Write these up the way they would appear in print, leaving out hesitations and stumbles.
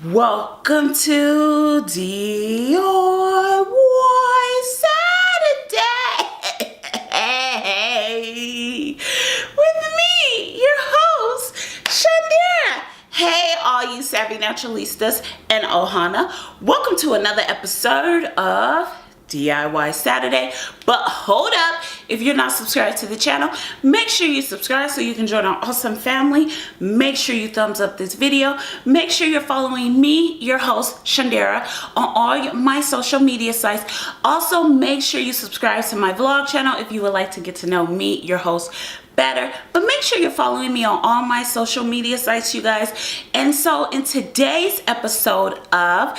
Welcome to DIY Saturday with me, your host, Shundara. Hey, all you Savy Naturalistas and Ohana. Welcome to another episode of DIY Saturday. But hold up, if you're not subscribed to the channel, make sure you subscribe so you can join our awesome family. Make sure you thumbs up this video. Make sure you're following me, your host Shundara, on all my social media sites. Also, make sure you subscribe to my vlog channel if you would like to get to know me, your host, better. But make sure you're following me on all my social media sites, you guys. And so in today's episode of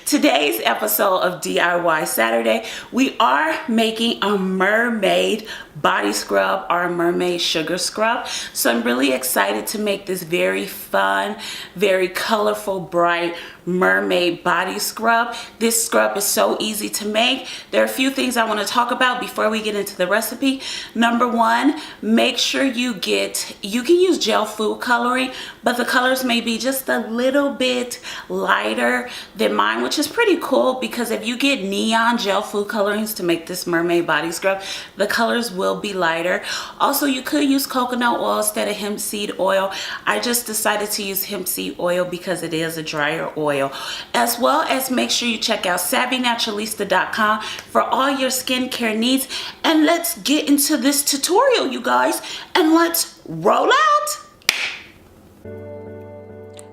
today's episode of DIY Saturday, we are making a Mermaid Body Scrub or a Mermaid Sugar Scrub. So I'm really excited to make this very fun, very colorful, bright Mermaid Body Scrub. This scrub is so easy to make. There are a few things I want to talk about before we get into the recipe. Number one, make sure you can use gel food coloring, but the colors may be just a little bit lighter than mine, which is pretty cool because if you get neon gel food colorings to make this Mermaid Body Scrub, the colors will be lighter. Also, you could use coconut oil instead of hemp seed oil. I just decided to use hemp seed oil because it is a drier oil. As well as make sure you check out SavyNaturalista.com for all your skincare needs. And let's get into this tutorial, you guys, and let's roll out.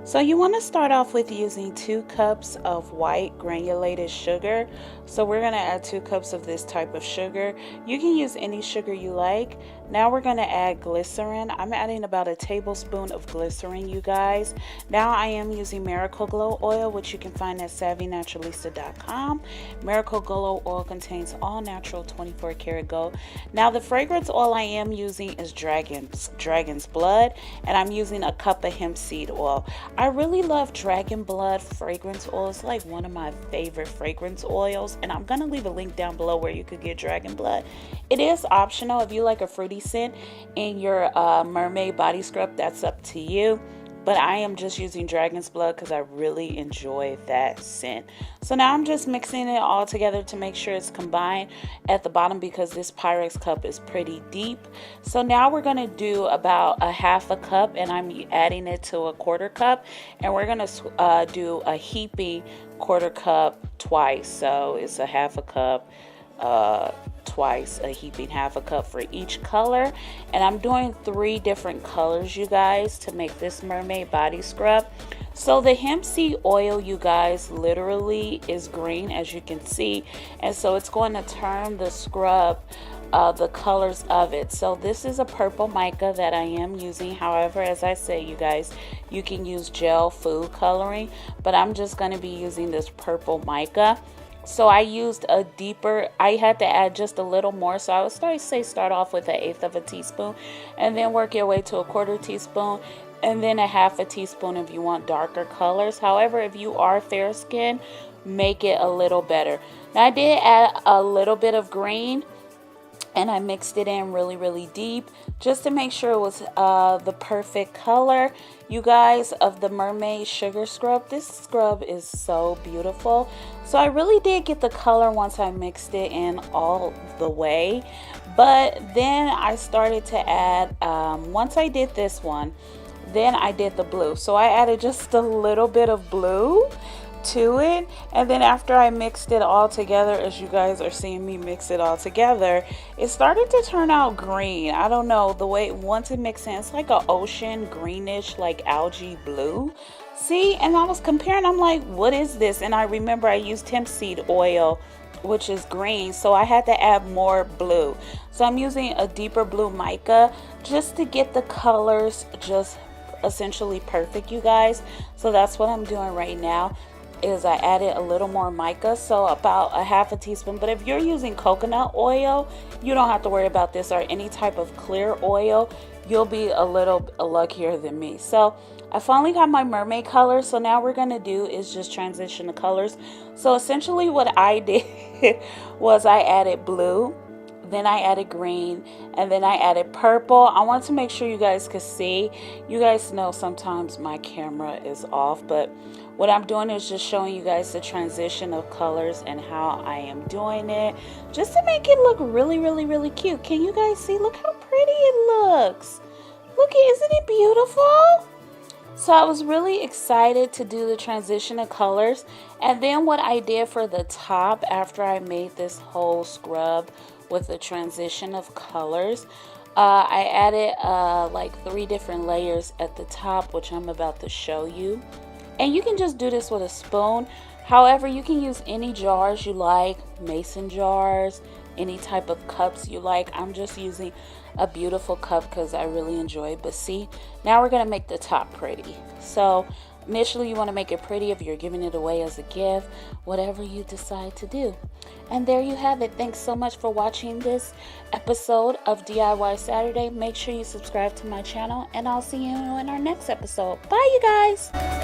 So you want to start off with using 2 cups of white granulated sugar. So we're going to add 2 cups of this type of sugar. You can use any sugar you like. Now we're going to add glycerin. I'm adding about a tablespoon of glycerin, you guys. Now I am using Miracle Glow oil, which you can find at SavyNaturalista.com. Miracle Glow oil contains all natural 24 karat gold. Now the fragrance oil I am using is dragon's blood, and I'm using a cup of hemp seed oil. I really love dragon blood fragrance oil. It's like one of my favorite fragrance oils, and I'm gonna leave a link down below where you could get dragon blood. It is optional. If you like a fruity scent in your Mermaid Body Scrub, that's up to you, but I am just using dragon's blood because I really enjoy that scent. So now I'm just mixing it all together to make sure it's combined at the bottom because this Pyrex cup is pretty deep. So now we're going to do about a half a cup, and I'm adding it to a quarter cup, and we're going to do a heaping quarter cup twice. So it's a half a cup twice, a heaping half a cup for each color. And I'm doing 3 different colors, you guys, to make this Mermaid Body Scrub. So the hemp seed oil, you guys, literally is green, as you can see, and so it's going to turn the scrub the colors of it. So this is a purple mica that I am using. However, as I say, you guys, you can use gel food coloring, but I'm just going to be using this purple mica. So I used a deeper, I had to add just a little more. So I would start off with 1/8 of a teaspoon and then work your way to a 1/4 teaspoon and then a 1/2 teaspoon if you want darker colors. However, if you are fair skinned, make it a little better. Now I did add a little bit of green, and I mixed it in really deep just to make sure it was the perfect color, you guys, of the Mermaid Sugar Scrub. This scrub is so beautiful. So I really did get the color once I mixed it in all the way. But then I started to add, once I did this one, then I did the blue. So I added just a little bit of blue to it, and then after I mixed it all together, as you guys are seeing me mix it all together, it started to turn out green. I don't know, the way once it mixed in, it's like an ocean greenish, like algae blue. See, and I was comparing, I'm like, what is this? And I remember I used hemp seed oil, which is green, so I had to add more blue. So I'm using a deeper blue mica just to get the colors just essentially perfect, you guys. So that's what I'm doing right now, is I added a little more mica, so about a 1/2 teaspoon. But if you're using coconut oil, you don't have to worry about this, or any type of clear oil. You'll be a little luckier than me. So I finally got my mermaid color. So now we're gonna do is just transition the colors. So essentially what I did was I added blue, then I added green, and then I added purple. I want to make sure you guys could see. You guys know sometimes my camera is off, but what I'm doing is just showing you guys the transition of colors and how I am doing it, just to make it look really, really, really cute. Can you guys see? Look how pretty it looks. Look, isn't it beautiful? So I was really excited to do the transition of colors. And then what I did for the top, after I made this whole scrub with the transition of colors, I added like 3 different layers at the top, which I'm about to show you. And you can just do this with a spoon. However, you can use any jars you like, mason jars, any type of cups you like. I'm just using a beautiful cup because I really enjoy it. But see, now we're going to make the top pretty. So initially you want to make it pretty if you're giving it away as a gift, whatever you decide to do. And there you have it. Thanks so much for watching this episode of DIY Saturday. Make sure you subscribe to my channel, and I'll see you in our next episode. Bye, you guys.